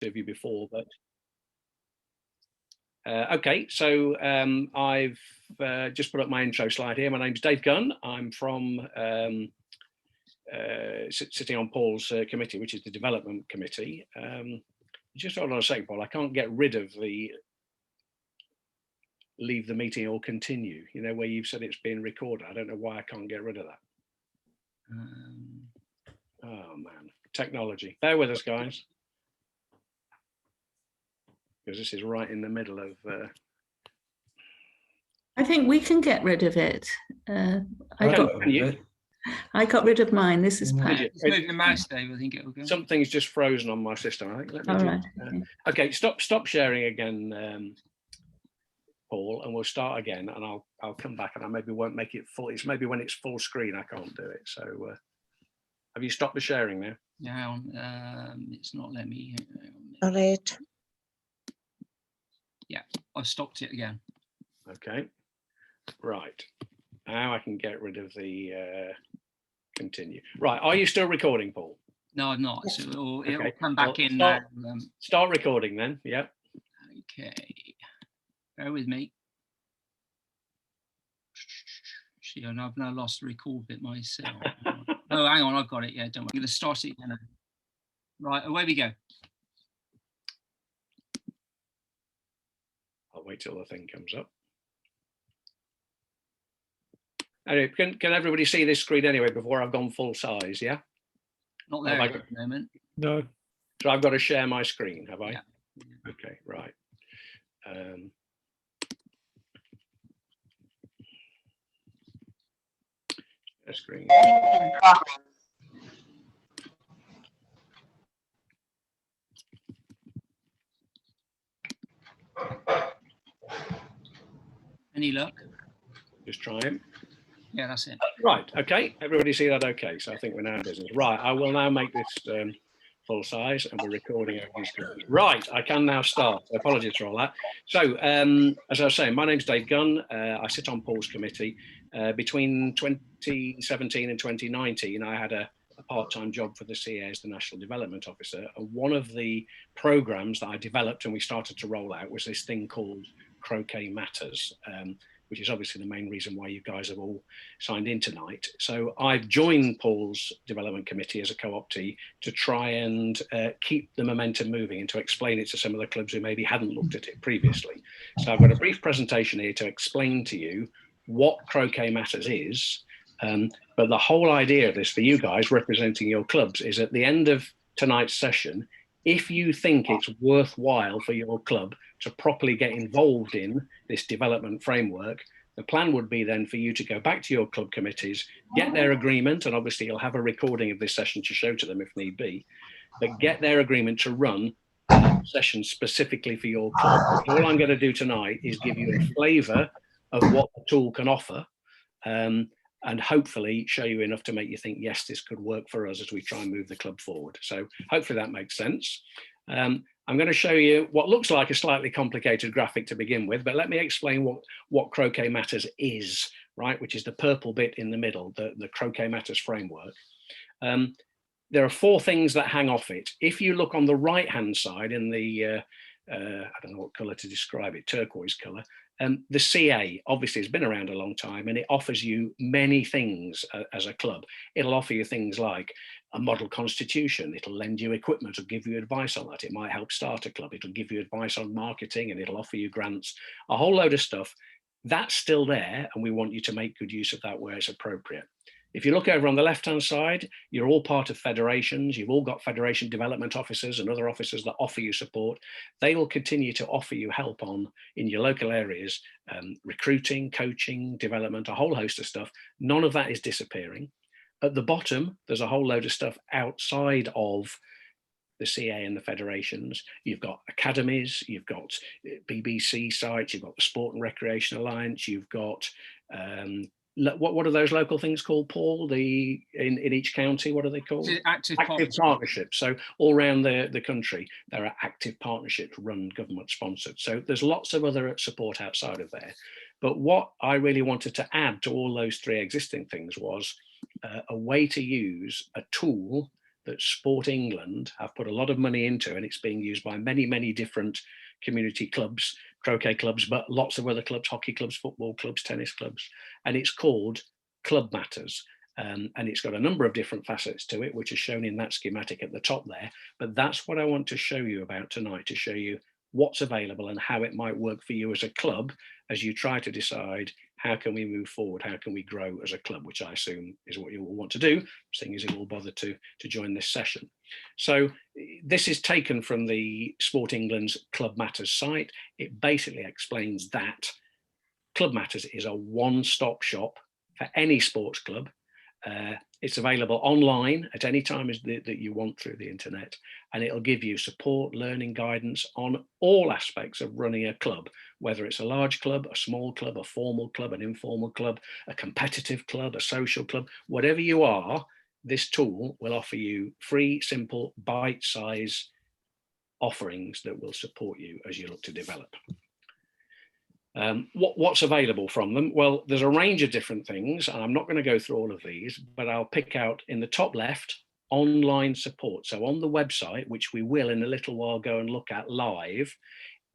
of you before, but okay, so I've just put up my intro slide here. My name's Dave Gunn. I'm from sitting on Paul's committee, which is the development committee. Just hold on a second, Paul. I can't get rid of the leave the meeting or continue, you know, where you've said it's being recorded. I don't know why I can't get rid of that. Oh man, technology. Bear with us, guys, because this is right in the middle of I think we can get rid of it. I got rid of mine. This is Pat. Just move the mouse, Dave. I think it will go. Something's just frozen on my system. I think. Let me okay, stop sharing again, Paul, and we'll start again. And I'll come back, and I maybe won't make it full. It's maybe when it's full screen I can't do it. So have you stopped the sharing now? Yeah, it's not letting me. All right. Yeah, I've stopped it again. Okay, right. Now I can get rid of the continue. Right, are you still recording, Paul? No, I'm not. So it'll Okay. come back in. Start recording then. Yeah. Okay. Bear with me. See, I've now lost the record bit myself. Oh, hang on, I've got it. Yeah, don't worry. I'm going to start it again. Right, away we go. I'll wait till the thing comes up. Anyway, can everybody see this screen anyway before I've gone full size? Yeah. Not there at the moment. No. So I've got to share my screen, have I? Yeah. Okay, right. A screen. Any luck? Just trying. Yeah, that's it. Right, okay. Everybody see that okay? So I think we're now in business. Right, I will now make this full size and we're recording everything's good. Right, I can now start. So apologies for all that. So as I was saying, my name's Dave Gunn. I sit on Paul's committee. Between 2017 and 2019, I had a part-time job for the CA as the National Development Officer. And one of the programs that I developed and we started to roll out was this thing called Croquet Matters, which is obviously the main reason why you guys have all signed in tonight. So I've joined Paul's development committee as a co-optee to try and keep the momentum moving and to explain it to some of the clubs who maybe hadn't looked at it previously. So I've got a brief presentation here to explain to you what Croquet Matters is. But the whole idea of this for you guys representing your clubs is at the end of tonight's session, if you think it's worthwhile for your club to properly get involved in this development framework, the plan would be then for you to go back to your club committees, get their agreement, and obviously you'll have a recording of this session to show to them if need be, but get their agreement to run a session specifically for your club. All I'm going to do tonight is give you a flavour of what the tool can offer, and hopefully show you enough to make you think, yes, this could work for us as we try and move the club forward. So hopefully that makes sense. I'm going to show you what looks like a slightly complicated graphic to begin with, but let me explain what Croquet Matters is, right, which is the purple bit in the middle, the Croquet Matters framework. There are four things that hang off it. If you look on the right-hand side in the, I don't know what colour to describe it, turquoise colour, the CA obviously has been around a long time and it offers you many things as a club. It'll offer you things like a model constitution, it'll lend you equipment, it'll give you advice on that, it might help start a club, it'll give you advice on marketing and it'll offer you grants, a whole load of stuff. That's still there and we want you to make good use of that where it's appropriate. If you look over on the left-hand side, you're all part of federations. You've all got federation development officers and other officers that offer you support. They will continue to offer you help in your local areas, recruiting, coaching, development, a whole host of stuff. None of that is disappearing. At the bottom, there's a whole load of stuff outside of the CA and the federations. You've got academies, you've got BBC sites, you've got the Sport and Recreation Alliance, you've got what are those local things called, Paul? In each county, what are they called? Active partnerships. So all around the country, there are active partnerships run government sponsored. So there's lots of other support outside of there. But what I really wanted to add to all those three existing things was a way to use a tool that Sport England have put a lot of money into, and it's being used by many, many different community clubs, croquet clubs, but lots of other clubs, hockey clubs, football clubs, tennis clubs, and it's called Club Matters. And it's got a number of different facets to it, which is shown in that schematic at the top there. But that's what I want to show you about tonight, to show you what's available and how it might work for you as a club as you try to decide how can we move forward, how can we grow as a club, which I assume is what you will want to do, seeing as you all bother to join this session. So this is taken from the Sport England's Club Matters site. It basically explains that Club Matters is a one-stop shop for any sports club. It's available online at any time that you want through the internet, and it'll give you support, learning, guidance on all aspects of running a club, whether it's a large club, a small club, a formal club, an informal club, a competitive club, a social club, whatever you are. This tool will offer you free, simple, bite-size offerings that will support you as you look to develop. What's available from them? Well, there's a range of different things, and I'm not going to go through all of these, but I'll pick out in the top left, online support. So on the website, which we will in a little while go and look at live,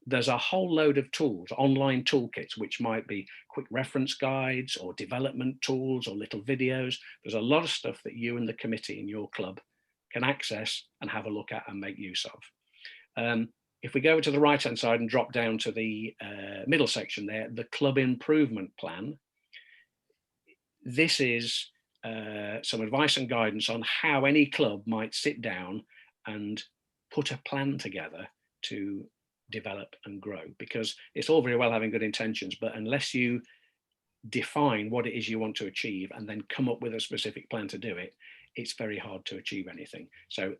there's a whole load of tools, online toolkits, which might be quick reference guides or development tools or little videos. There's a lot of stuff that you and the committee in your club can access and have a look at and make use of. If we go to the right-hand side and drop down to the middle section there, the club improvement plan, this is some advice and guidance on how any club might sit down and put a plan together to develop and grow, because it's all very well having good intentions, but unless you define what it is you want to achieve and then come up with a specific plan to do it, it's very hard to achieve anything. So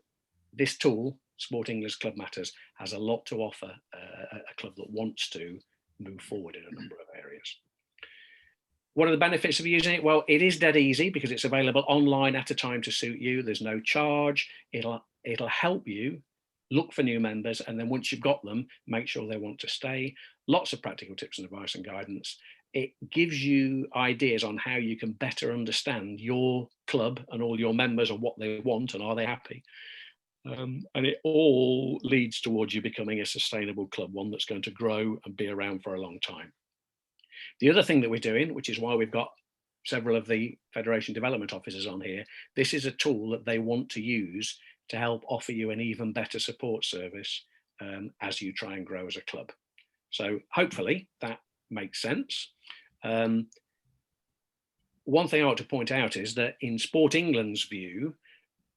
this tool, Sport England's Club Matters, has a lot to offer a club that wants to move forward in a number of areas. What are the benefits of using it? Well, it is dead easy because it's available online at a time to suit you. There's no charge. It'll help you look for new members, and then once you've got them, make sure they want to stay. Lots of practical tips and advice and guidance. It gives you ideas on how you can better understand your club and all your members and what they want and are they happy. And it all leads towards you becoming a sustainable club, one that's going to grow and be around for a long time. The other thing that we're doing, which is why we've got several of the Federation development officers on here, this is a tool that they want to use to help offer you an even better support service as you try and grow as a club. So hopefully that makes sense. One thing I want to point out is that in Sport England's view,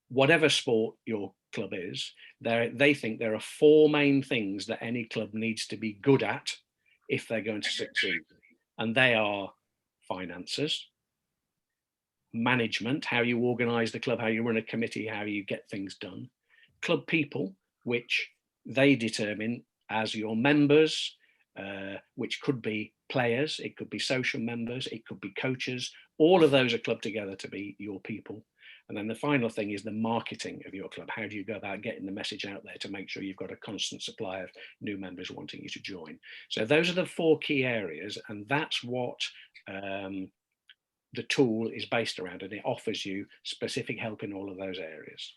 whatever sport your club is, they think there are four main things that any club needs to be good at if they're going to succeed. And they are finances, management, how you organize the club, how you run a committee, how you get things done, club people, which they determine as your members, which could be players, it could be social members, it could be coaches. All of those are clubbed together to be your people. And then the final thing is the marketing of your club. How do you go about getting the message out there to make sure you've got a constant supply of new members wanting you to join? So those are the four key areas, and that's what the tool is based around, and it offers you specific help in all of those areas.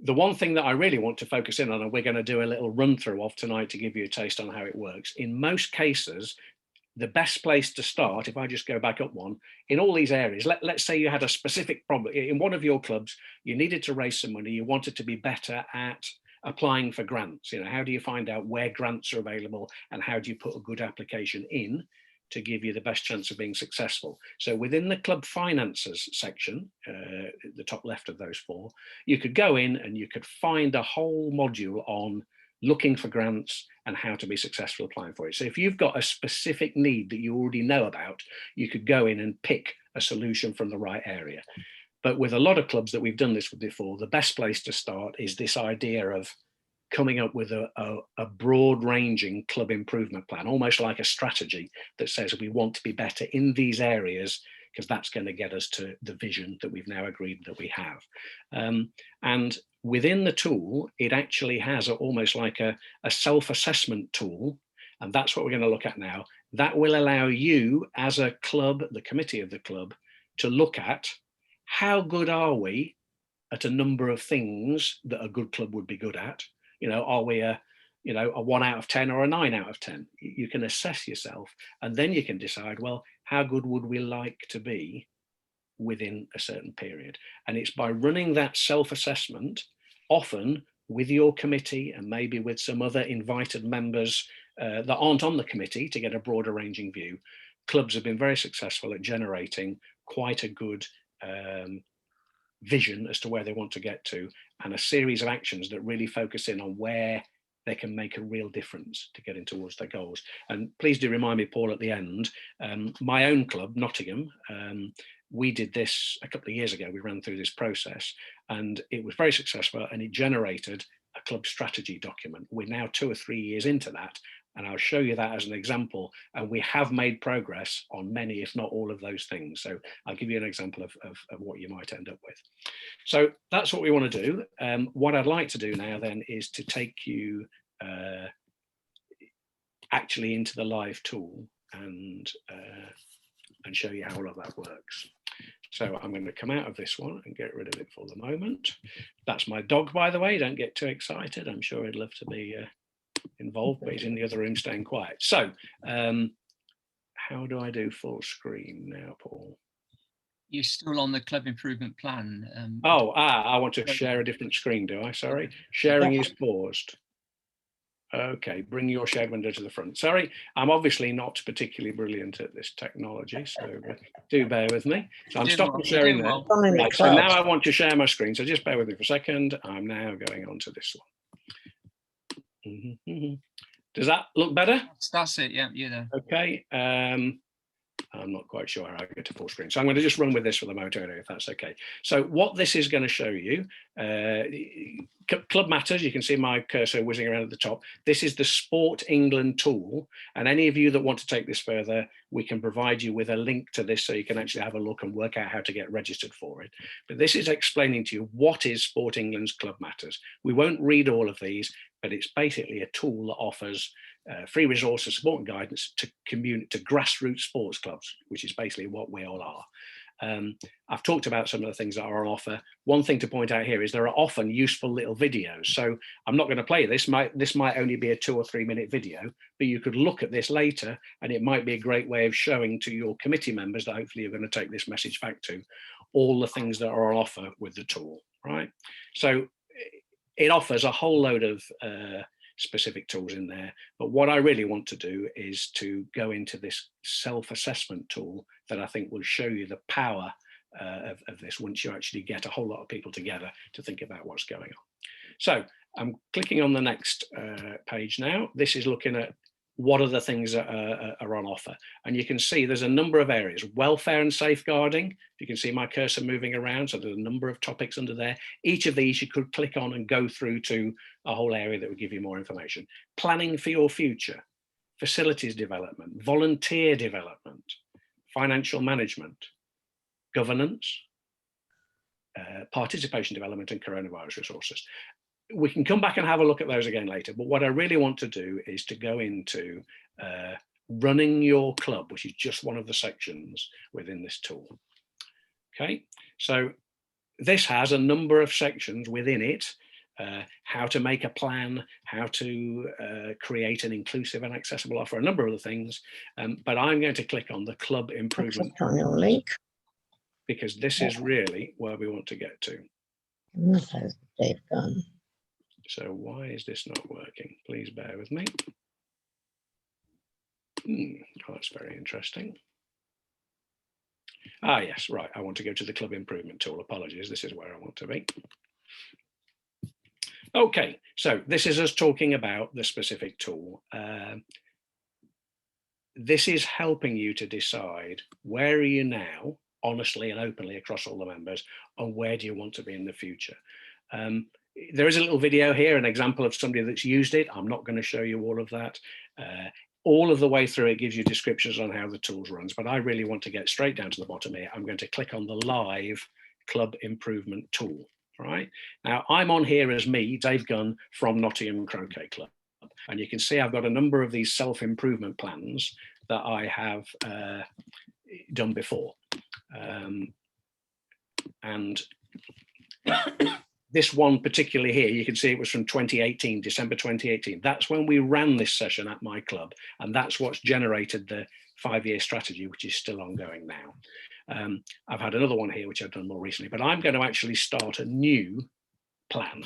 The one thing that I really want to focus in on, and we're going to do a little run through of tonight to give you a taste on how it works. In most cases, the best place to start, if I just go back up one, in all these areas, let's say you had a specific problem in one of your clubs, you needed to raise some money, you wanted to be better at applying for grants. You know, how do you find out where grants are available and how do you put a good application in to give you the best chance of being successful? So within the club finances section, the top left of those four, you could go in and you could find a whole module on looking for grants and how to be successful applying for it. So if you've got a specific need that you already know about, you could go in and pick a solution from the right area. But with a lot of clubs that we've done this with before, the best place to start is this idea of coming up with a broad-ranging club improvement plan, almost like a strategy that says we want to be better in these areas, because that's going to get us to the vision that we've now agreed that we have. And within the tool, it actually has almost like a self-assessment tool, and that's what we're going to look at now. That will allow you as a club, the committee of the club, to look at how good are we at a number of things that a good club would be good at. You know, are we a 1 out of 10 or a 9 out of 10? You can assess yourself, and then you can decide, well, how good would we like to be within a certain period? And it's by running that self-assessment, often with your committee and maybe with some other invited members that aren't on the committee, to get a broader ranging view. Clubs have been very successful at generating quite a good vision as to where they want to get to, and a series of actions that really focus in on where they can make a real difference to getting towards their goals. And please do remind me, Paul, at the end, my own club, Nottingham, we did this a couple of years ago. We ran through this process and it was very successful, and it generated a club strategy document. We're now 2 or 3 years into that, and I'll show you that as an example. And we have made progress on many, if not all of those things. So I'll give you an example of what you might end up with. So that's what we want to do. What I'd like to do now then is to take you actually into the live tool and show you how all of that works. So I'm going to come out of this one and get rid of it for the moment. That's my dog, by the way. Don't get too excited. I'm sure he'd love to be involved, but he's in the other room staying quiet. So how do I do full screen now, Paul? You're still on the club improvement plan. I want to share a different screen, do I? Sorry, sharing is paused. Okay, bring your shared window to the front. Sorry, I'm obviously not particularly brilliant at this technology, so do bear with me. So I'm stopping sharing there. Right, so now I want to share my screen, so just bear with me for a second. I'm now going on to this one. Does that look better? That's it, yeah, you're there. Okay, I'm not quite sure how I get to full screen. So I'm going to just run with this for the moment, if that's okay. So what this is going to show you, Club Matters, you can see my cursor whizzing around at the top. This is the SportEngland tool. And any of you that want to take this further, we can provide you with a link to this so you can actually have a look and work out how to get registered for it. But this is explaining to you what is SportEngland's Club Matters. We won't read all of these, but it's basically a tool that offers free resources, support and guidance to grassroots sports clubs, which is basically what we all are. I've talked about some of the things that are on offer. One thing to point out here is there are often useful little videos. So I'm not going to play this. This might only be a 2 or 3 minute video, but you could look at this later, and it might be a great way of showing to your committee members that hopefully you're going to take this message back to, all the things that are on offer with the tool, right? So it offers a whole load of specific tools in there, but what I really want to do is to go into this self-assessment tool that I think will show you the power of this once you actually get a whole lot of people together to think about what's going on. So I'm clicking on the next page now. This is looking at what are the things that are on offer, and you can see there's a number of areas. Welfare and safeguarding, you can see my cursor moving around, so there's a number of topics under there. Each of these you could click on and go through to a whole area that would give you more information. Planning for your future, facilities development, volunteer development, financial management, governance, participation development, and coronavirus resources. We can come back and have a look at those again later, but what I really want to do is to go into running your club, which is just one of the sections within this tool. Okay, so this has a number of sections within it, how to make a plan, how to create an inclusive and accessible offer, a number of other things, but I'm going to click on the club improvement link, because this is really where we want to get to. They've gone. So why is this not working? Please bear with me. Oh, that's very interesting. Ah, yes, right. I want to go to the club improvement tool. Apologies, this is where I want to be. Okay, so this is us talking about the specific tool. This is helping you to decide where are you now, honestly and openly across all the members, and where do you want to be in the future. There is a little video here, an example of somebody that's used it. I'm not going to show you all of that. All of the way through, it gives you descriptions on how the tools runs, but I really want to get straight down to the bottom here. I'm going to click on the live club improvement tool. Right now, I'm on here as me, Dave Gunn from Nottingham Croquet Club, and you can see I've got a number of these self-improvement plans that I have done before, and This one particularly here, you can see it was from 2018, December 2018. That's when we ran this session at my club, and that's what's generated the 5-year strategy, which is still ongoing now. I've had another one here, which I've done more recently, but I'm going to actually start a new plan,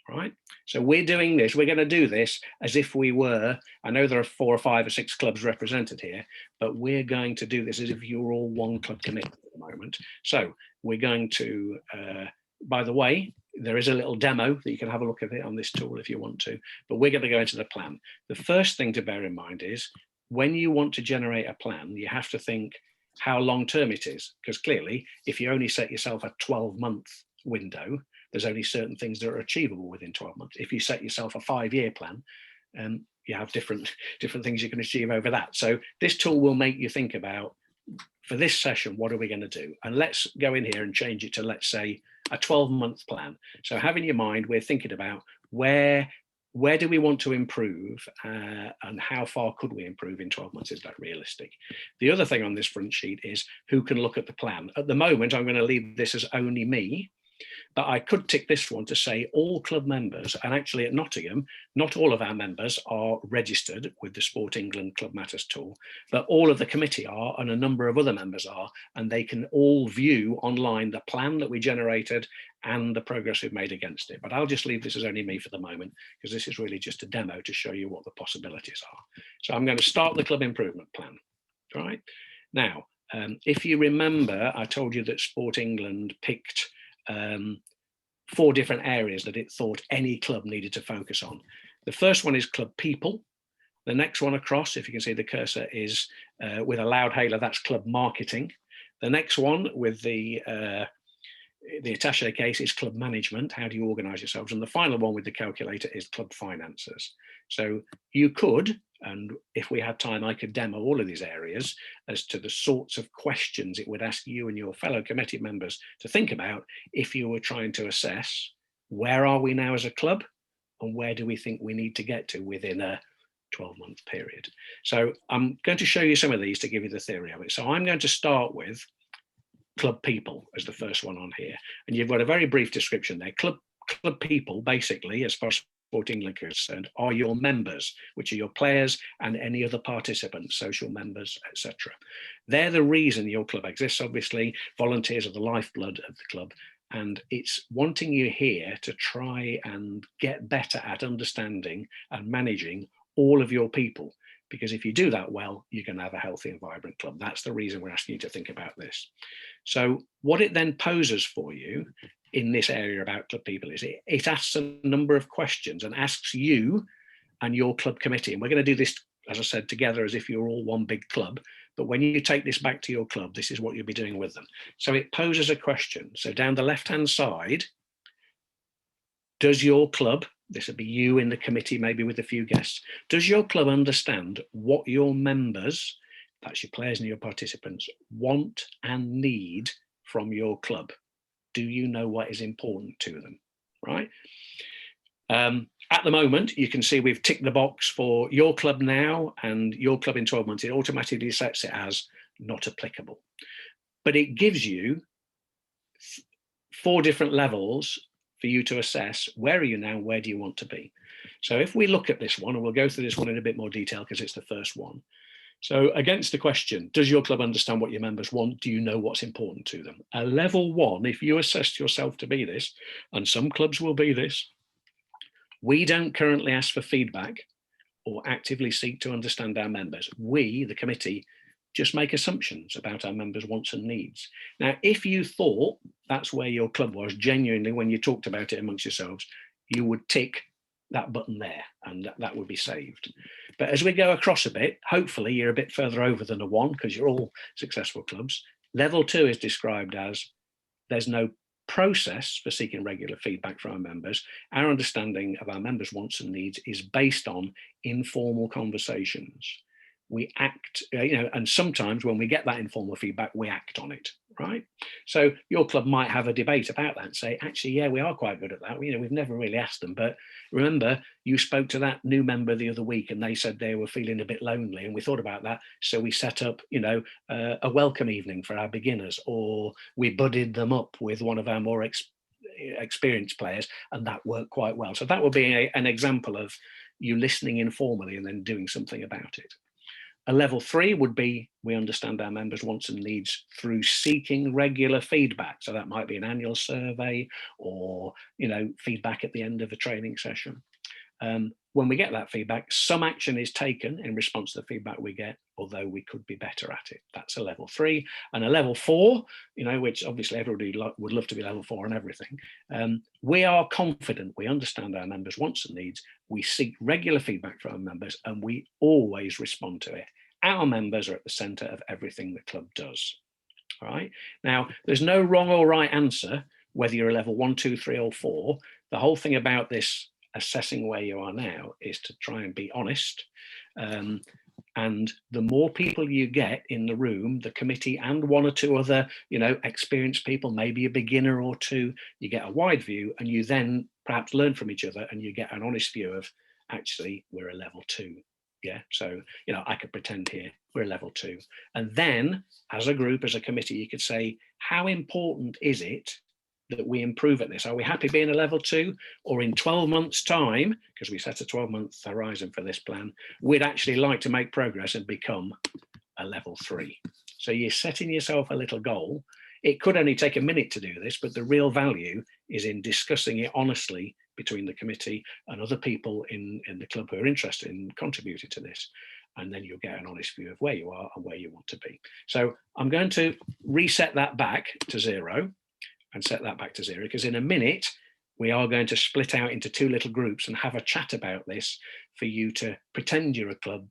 right? So we're doing this, we're going to do this as if we were, I know there are 4 or 5 or 6 clubs represented here, but we're going to do this as if you're all one club committee at the moment. So we're going to, by the way, there is a little demo that you can have a look at it on this tool if you want to, but we're going to go into the plan. The first thing to bear in mind is when you want to generate a plan, you have to think how long term it is, because clearly if you only set yourself a 12-month window, there's only certain things that are achievable within 12 months. If you set yourself a 5-year plan, you have different things you can achieve over that. So this tool will make you think about, for this session, what are we going to do? And let's go in here and change it to, let's say, a 12-month plan. So have in your mind, we're thinking about where do we want to improve and how far could we improve in 12 months? Is that realistic? The other thing on this front sheet is who can look at the plan. At the moment, I'm going to leave this as only me, but I could tick this one to say all club members, and actually at Nottingham, not all of our members are registered with the Sport England Club Matters tool, but all of the committee are, and a number of other members are, and they can all view online the plan that we generated and the progress we've made against it. But I'll just leave this as only me for the moment, because this is really just a demo to show you what the possibilities are. So I'm going to start the club improvement plan. All right. Now, if you remember, I told you that Sport England picked 4 different areas that it thought any club needed to focus on. The first one is club people. The next one across, if you can see the cursor, is with a loud hailer, that's club marketing. The next one with the attaché case is club management. How do you organize yourselves? And the final one with the calculator is club finances. So you could, and if we had time, I could demo all of these areas as to the sorts of questions it would ask you and your fellow committee members to think about if you were trying to assess where are we now as a club and where do we think we need to get to within a 12-month period. So I'm going to show you some of these to give you the theory of it. So I'm going to start with club people as the first one on here. And you've got a very brief description there. Club people, basically, as far as Sport England is concerned, are your members, which are your players and any other participants, social members, etc. They're the reason your club exists, obviously. Volunteers are the lifeblood of the club. And it's wanting you here to try and get better at understanding and managing all of your people. Because if you do that well, you can have a healthy and vibrant club. That's the reason we're asking you to think about this. So what it then poses for you in this area about club people is it asks a number of questions and asks you and your club committee. And we're going to do this, as I said, together as if you're all one big club. But when you take this back to your club, this is what you'll be doing with them. So it poses a question. So down the left-hand side, does your club, this would be you in the committee, maybe with a few guests, does your club understand what your members, that's your players and your participants, want and need from your club? Do you know what is important to them, right? At the moment, you can see we've ticked the box for your club now and your club in 12 months. It automatically sets it as not applicable. But it gives you 4 different levels for you to assess where are you now, where do you want to be? So if we look at this one, and we'll go through this one in a bit more detail because it's the first one. So against the question, does your club understand what your members want? Do you know what's important to them? A level 1, if you assessed yourself to be this, and some clubs will be this, we don't currently ask for feedback or actively seek to understand our members. We, the committee, just make assumptions about our members' wants and needs. Now, if you thought that's where your club was genuinely when you talked about it amongst yourselves, you would tick that button there and that would be saved. But as we go across a bit, hopefully you're a bit further over than a 1 because you're all successful clubs. Level 2 is described as there's no process for seeking regular feedback from our members. Our understanding of our members' wants and needs is based on informal conversations. We act, and sometimes when we get that informal feedback, we act on it, right? So your club might have a debate about that and say, actually, yeah, we are quite good at that. We've never really asked them, but remember, you spoke to that new member the other week and they said they were feeling a bit lonely, and we thought about that. So we set up, a welcome evening for our beginners, or we budded them up with one of our more experienced players, and that worked quite well. So that would be an example of you listening informally and then doing something about it. A level 3 would be, we understand our members' wants and needs through seeking regular feedback. So that might be an annual survey or, feedback at the end of a training session. When we get that feedback, some action is taken in response to the feedback we get, although we could be better at it. That's a level 3. And a level 4, which obviously everybody would love to be level 4 on everything. We are confident, we understand our members' wants and needs, we seek regular feedback from our members, and we always respond to it. Our members are at the centre of everything the club does. All right. Now, there's no wrong or right answer, whether you're a level 1, 2, 3, or 4. The whole thing about this assessing where you are now is to try and be honest. And the more people you get in the room, the committee and 1 or 2 other, experienced people, maybe a beginner or 2, you get a wide view, and you then perhaps learn from each other, and you get an honest view of, actually, we're a level 2. Yeah, so, I could pretend here we're a level 2. And then as a group, as a committee, you could say, how important is it that we improve at this? Are we happy being a level 2, or in 12 months time, because we set a 12-month horizon for this plan, we'd actually like to make progress and become a level 3. So you're setting yourself a little goal. It could only take a minute to do this, but the real value is in discussing it honestly between the committee and other people in the club who are interested in contributing to this. And then you'll get an honest view of where you are and where you want to be. So I'm going to reset that back to 0. And set that back to 0, because in a minute we are going to split out into 2 little groups and have a chat about this for you to pretend you're a club,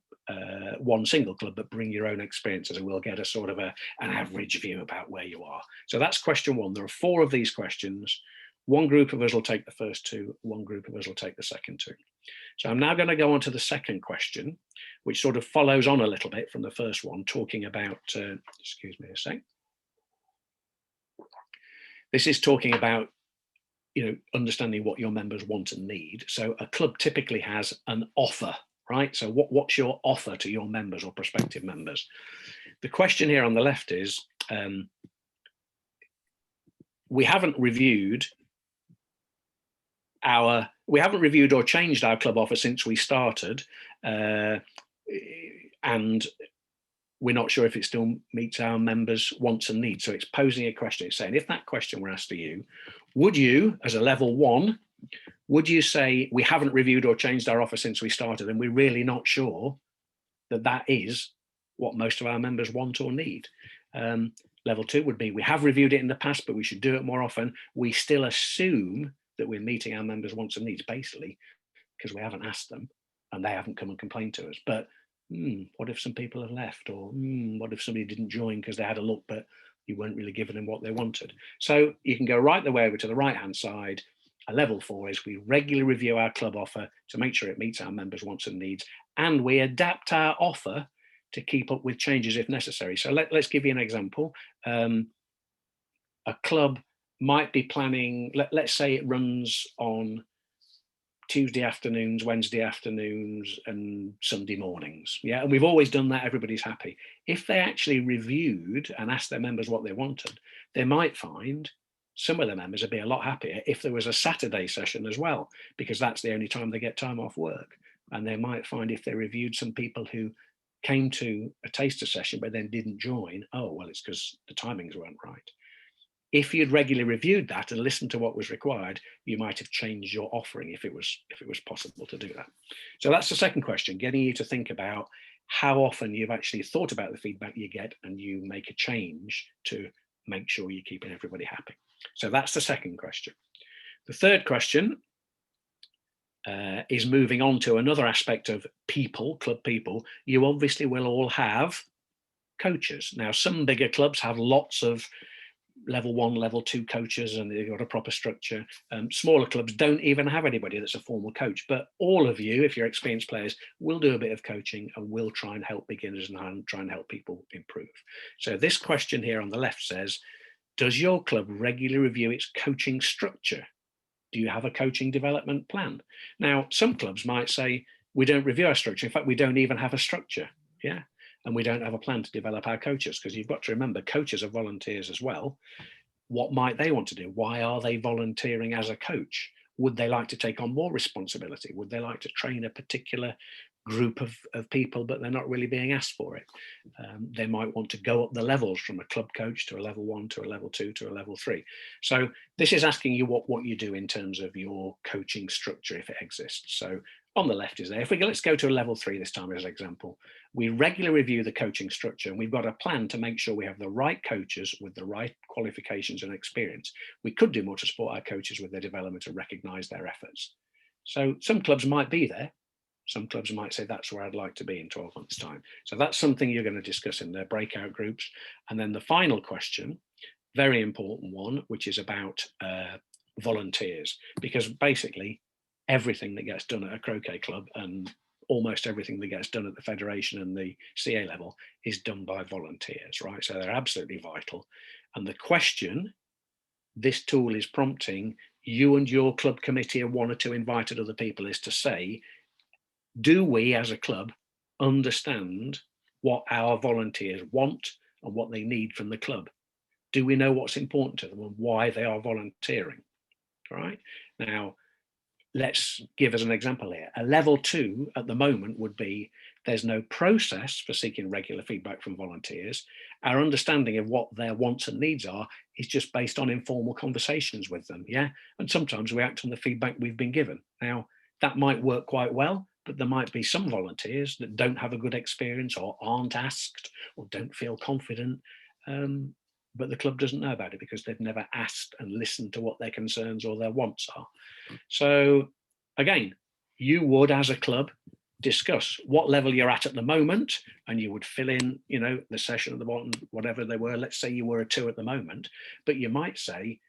one single club, but bring your own experiences, and we'll get a sort of an average view about where you are. So that's question 1. There are 4 of these questions. 1 group of us will take the first 2, 1 group of us will take the second 2. So I'm now going to go on to the second question, which sort of follows on a little bit from the first one, talking about, excuse me a sec. This is talking about, understanding what your members want and need. So a club typically has an offer, right? So what's your offer to your members or prospective members? The question here on the left is, we haven't reviewed or changed our club offer since we started, and we're not sure if it still meets our members' wants and needs. So it's posing a question. It's saying, if that question were asked to you, would you, as a level 1, would you say, we haven't reviewed or changed our offer since we started, and we're really not sure that that is what most of our members want or need? Level 2 would be, we have reviewed it in the past, but we should do it more often. We still assume that we're meeting our members' wants and needs, basically, because we haven't asked them and they haven't come and complained to us. But what if some people have left? Or what if somebody didn't join because they had a look, but you weren't really giving them what they wanted? So you can go right the way over to the right-hand side. A level 4 is we regularly review our club offer to make sure it meets our members' wants and needs, and we adapt our offer to keep up with changes if necessary. So let's give you an example. A club might be planning, let's say it runs on Tuesday afternoons, Wednesday afternoons, and Sunday mornings. Yeah, and we've always done that. Everybody's happy. If they actually reviewed and asked their members what they wanted, they might find some of the members would be a lot happier if there was a Saturday session as well, because that's the only time they get time off work. And they might find if they reviewed some people who came to a taster session but then didn't join, oh, well, it's because the timings weren't right. If you'd regularly reviewed that and listened to what was required, you might have changed your offering if it was possible to do that. So that's the second question, getting you to think about how often you've actually thought about the feedback you get and you make a change to make sure you're keeping everybody happy. So that's the second question. The third question is moving on to another aspect of people, club people. You obviously will all have coaches. Now, some bigger clubs have lots of level 1, level 2 coaches, and they've got a proper structure. Smaller clubs don't even have anybody that's a formal coach, but all of you, if you're experienced players, will do a bit of coaching and will try and help beginners and try and help people improve. So this question here on the left says, does your club regularly review its coaching structure? Do you have a coaching development plan? Now, some clubs might say, we don't review our structure. In fact, we don't even have a structure. Yeah. And we don't have a plan to develop our coaches, because you've got to remember, coaches are volunteers as well. what might they want to do? Why are they volunteering as a coach? Would they like to take on more responsibility? Would they like to train a particular group of people, but they're not really being asked for it? They might want to go up the levels from a club coach to a level 1 to a level 2 to a level 3. So this is asking you what you do in terms of your coaching structure, if it exists. So on the left is there. Let's go to a level 3 this time as an example. We regularly review the coaching structure, and we've got a plan to make sure we have the right coaches with the right qualifications and experience. We could do more to support our coaches with their development and recognise their efforts. So some clubs might be there. Some clubs might say that's where I'd like to be in 12 months' time. So that's something you're going to discuss in their breakout groups. And then the final question, very important one, which is about volunteers, because basically everything that gets done at a croquet club and almost everything that gets done at the federation and the CA level is done by volunteers, right? So they're absolutely vital. And the question this tool is prompting you and your club committee and 1 or 2 invited other people is to say, do we as a club understand what our volunteers want and what they need from the club? Do we know what's important to them and why they are volunteering? All right. Now, let's give us an example here. A level 2 at the moment would be there's no process for seeking regular feedback from volunteers. Our understanding of what their wants and needs are is just based on informal conversations with them. Yeah. And sometimes we act on the feedback we've been given. Now, that might work quite well, but there might be some volunteers that don't have a good experience or aren't asked or don't feel confident. But the club doesn't know about it because they've never asked and listened to what their concerns or their wants are. So again, you would as a club discuss what level you're at the moment, and you would fill in, the session at the bottom, whatever they were. Let's say you were a 2 at the moment, but you might say,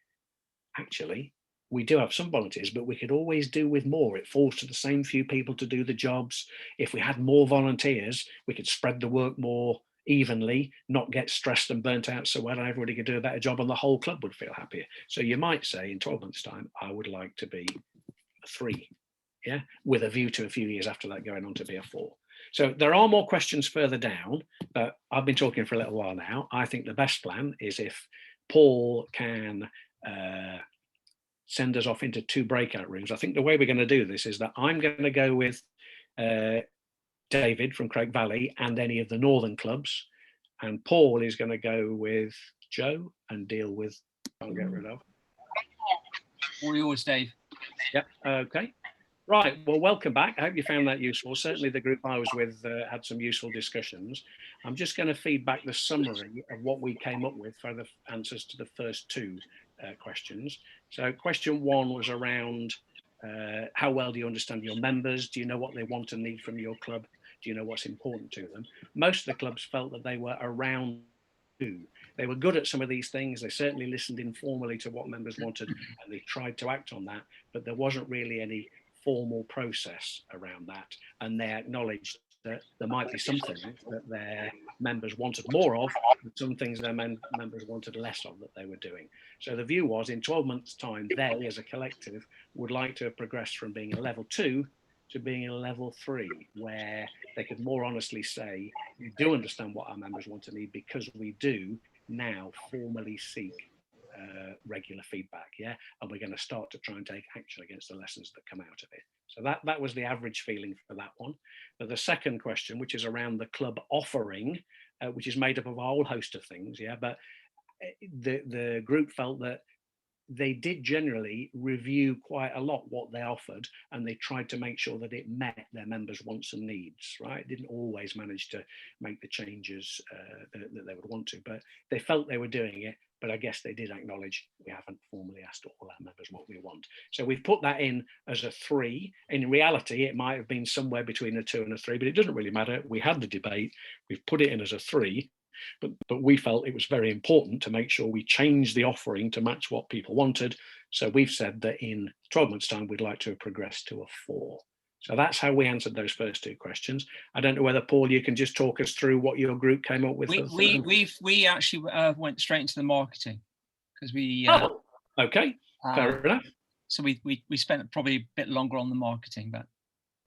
actually, we do have some volunteers, but we could always do with more. It falls to the same few people to do the jobs. If we had more volunteers, we could spread the work more evenly, not get stressed and burnt out so well, and everybody could do a better job and the whole club would feel happier. So you might say in 12 months' time, I would like to be a 3, yeah, with a view to a few years after that going on to be a 4. So there are more questions further down, but I've been talking for a little while now. I think the best plan is if Paul can send us off into 2 breakout rooms. I think the way we're going to do this is that I'm going to go with David from Craig Valley and any of the northern clubs, and Paul is going to go with Joe and deal with I'll get rid of. All yours, Dave. Yep. Okay. Right. Well, welcome back. I hope you found that useful. Certainly the group I was with had some useful discussions. I'm just going to feed back the summary of what we came up with for the answers to the first 2 questions. So question 1 was around how well do you understand your members? Do you know what they want and need from your club? Do you know what's important to them? Most of the clubs felt that they were around 2. They were good at some of these things. They certainly listened informally to what members wanted and they tried to act on that, but there wasn't really any formal process around that. And they acknowledged that there might be some things that their members wanted more of, and some things their members wanted less of that they were doing. So the view was in 12 months' time, they as a collective would like to have progressed from being a level 2 to being a level 3, where they could more honestly say, we do understand what our members want and need because we do now formally seek regular feedback, yeah, and we're going to start to try and take action against the lessons that come out of it. So that was the average feeling for that one. But the second question, which is around the club offering, which is made up of a whole host of things, yeah, but the group felt that they did generally review quite a lot what they offered, and they tried to make sure that it met their members' wants and needs, right? It didn't always manage to make the changes that they would want to, but they felt they were doing it. But I guess they did acknowledge we haven't formally asked all our members what we want. So we've put that in as a 3. In reality, it might have been somewhere between a 2 and a 3, but it doesn't really matter. We had the debate, we've put it in as a 3, but we felt it was very important to make sure we changed the offering to match what people wanted. So we've said that in 12 months' time, we'd like to have progressed to a 4. So that's how we answered those first 2 questions. I don't know whether, Paul, you can just talk us through what your group came up with. We actually went straight into the marketing because we. Okay, fair enough. So we spent probably a bit longer on the marketing, but.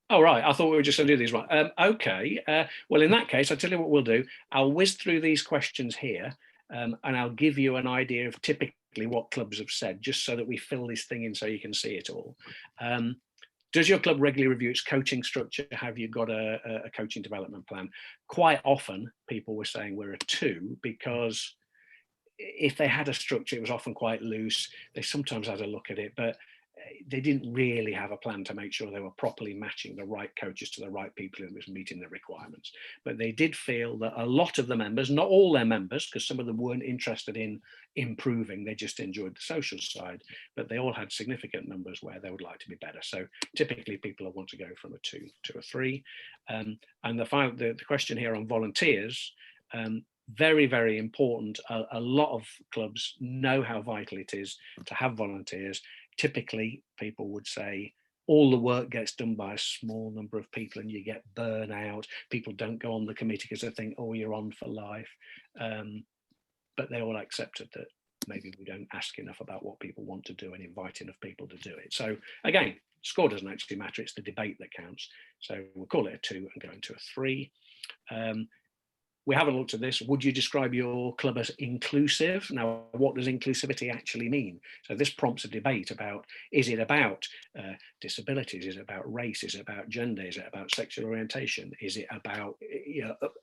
Oh, right. I thought we were just going to do these right. Okay. Well, in that case, I'll tell you what we'll do. I'll whiz through these questions here and I'll give you an idea of typical what clubs have said, just so that we fill this thing in so you can see it all. Does your club regularly review its coaching structure? Have you got a coaching development plan? Quite often people were saying we're a 2, because if they had a structure, it was often quite loose. They sometimes had a look at it, but they didn't really have a plan to make sure they were properly matching the right coaches to the right people who was meeting the requirements. But they did feel that a lot of the members, not all their members, because some of them weren't interested in improving, they just enjoyed the social side, but they all had significant numbers where they would like to be better. So typically people want to go from a 2 to a 3. And the question here on volunteers, very, very important. A lot of clubs know how vital it is to have volunteers. Typically, people would say all the work gets done by a small number of people and you get burnout. People don't go on the committee because they think, oh, you're on for life. But they all accepted that maybe we don't ask enough about what people want to do and invite enough people to do it. So again, score doesn't actually matter. It's the debate that counts. So we'll call it a 2 and go into a 3. We haven't looked at this. Would you describe your club as inclusive? Now, what does inclusivity actually mean? So this prompts a debate about, is it about disabilities? Is it about race? Is it about gender? Is it about sexual orientation? Is it about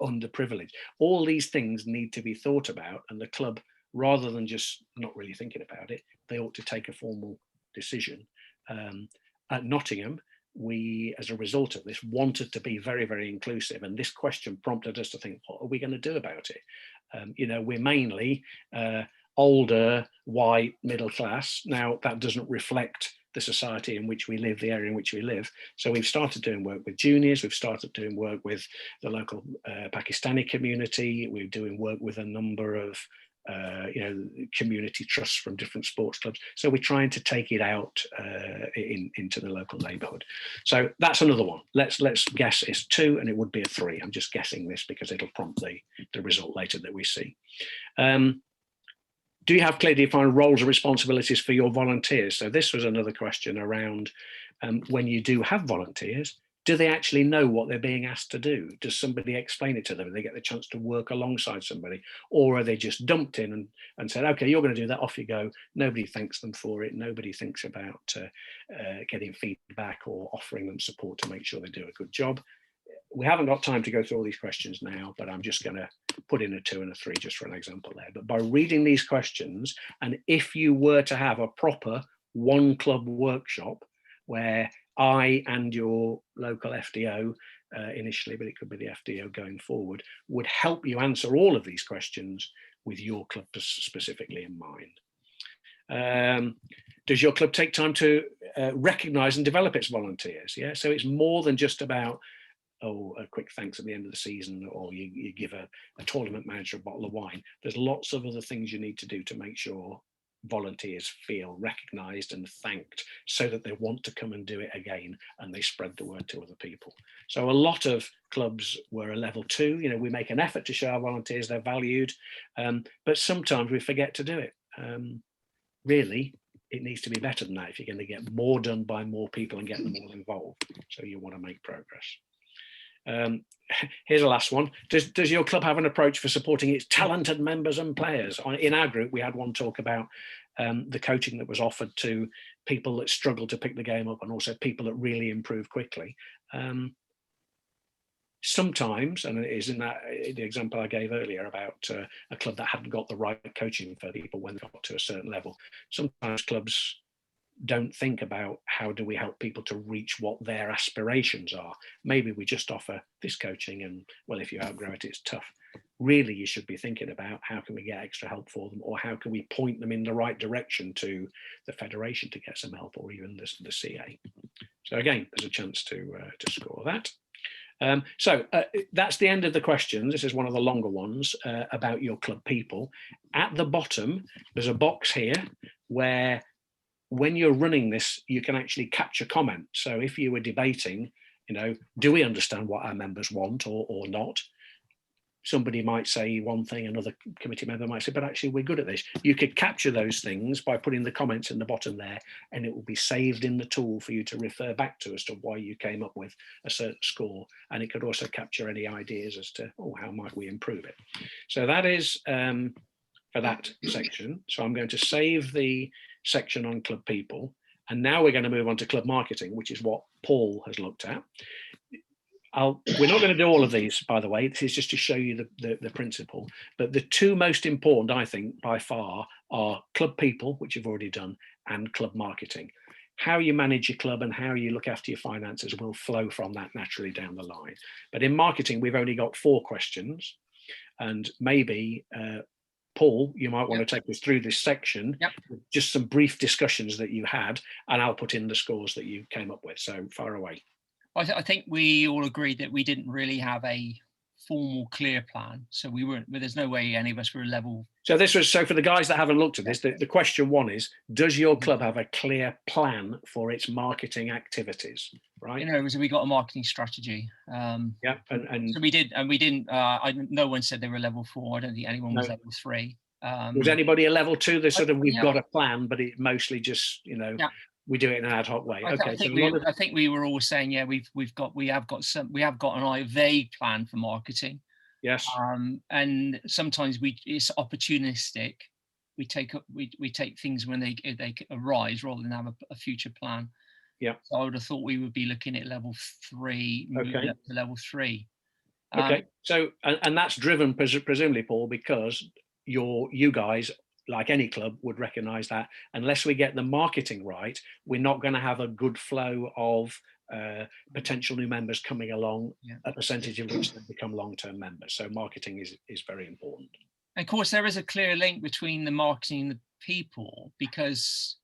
underprivileged? All these things need to be thought about, and the club, rather than just not really thinking about it, they ought to take a formal decision. At Nottingham, we, as a result of this, wanted to be very, very inclusive, and this question prompted us to think, what are we going to do about it? We're mainly older, white, middle class. Now, that doesn't reflect the society in which we live, the area in which we live. So we've started doing work with juniors, we've started doing work with the local Pakistani community, we're doing work with a number of community trusts from different sports clubs. So we're trying to take it out into the local neighbourhood. So that's another one. Let's guess it's 2, and it would be a 3. I'm just guessing this because it'll prompt the result later that we see. Do you have clearly defined roles and responsibilities for your volunteers? So this was another question around when you do have volunteers, do they actually know what they're being asked to do? Does somebody explain it to them and they get the chance to work alongside somebody? Or are they just dumped in and said, okay, you're going to do that, off you go. Nobody thanks them for it. Nobody thinks about getting feedback or offering them support to make sure they do a good job. We haven't got time to go through all these questions now, but I'm just going to put in a 2 and a 3 just for an example there. But by reading these questions, and if you were to have a proper one club workshop where I and your local FDO initially, but it could be the FDO going forward, would help you answer all of these questions with your club specifically in mind. Does your club take time to recognise and develop its volunteers? Yeah, so it's more than just about, a quick thanks at the end of the season, or you give a tournament manager a bottle of wine. There's lots of other things you need to do to make sure volunteers feel recognised and thanked, so that they want to come and do it again, and they spread the word to other people. So a lot of clubs were a level 2. We make an effort to show our volunteers they're valued, but sometimes we forget to do it. Really, it needs to be better than that if you're going to get more done by more people and get them all involved. So you want to make progress. Here's a last one. Does your club have an approach for supporting its talented members and players? In our group, we had one talk about the coaching that was offered to people that struggled to pick the game up, and also people that really improve quickly. Sometimes, and it is in the example I gave earlier about a club that hadn't got the right coaching for people when they got to a certain level, sometimes clubs don't think about how do we help people to reach what their aspirations are. Maybe we just offer this coaching, and well, if you outgrow it, it's tough. Really, you should be thinking about how can we get extra help for them, or how can we point them in the right direction to the federation to get some help, or even the CA. So again, there's a chance to score that. So that's the end of the questions. This is one of the longer ones about your club people. At the bottom, there's a box here where, when you're running this, you can actually capture comment. So if you were debating, do we understand what our members want or not? Somebody might say one thing, another committee member might say, but actually we're good at this. You could capture those things by putting the comments in the bottom there, and it will be saved in the tool for you to refer back to as to why you came up with a certain score. And it could also capture any ideas as to, how might we improve it? So that is for that section. So I'm going to save the section on club people. And now we're going to move on to club marketing, which is what Paul has looked at. We're not going to do all of these, by the way. This is just to show you the principle. But the two most important, I think, by far, are club people, which you've already done, and club marketing. How you manage your club and how you look after your finances will flow from that naturally down the line. But in marketing, we've only got 4 questions. And maybe, Paul, you might want to take us through this section, just some brief discussions that you had, and I'll put in the scores that you came up with. So far away. I think we all agreed that we didn't really have a formal, clear plan. So we weren't, but there's no way any of us were level. So this was, so for the guys that haven't looked at this, the question 1 is, does your club have a clear plan for its marketing activities? Right. You know, so we got a marketing strategy. And so we did, and we didn't, no one said they were level 4. I don't think anyone was level 3. Was anybody a level 2? The sort of, we've got a plan, but it mostly just, you know, we do it in an ad hoc way. Okay. I think we were all saying, yeah, we have got an vague plan for marketing. Yes. And sometimes it's opportunistic. We take things when they arise rather than have a future plan. Yeah. So I would have thought we would be looking at level 3, moving up to level 3. Okay. So and that's driven presumably, Paul, because you guys, like any club, would recognize that unless we get the marketing right, we're not going to have a good flow of potential new members coming along, a percentage of which then become long-term members. So marketing is very important. And of course, there is a clear link between the marketing and the people, because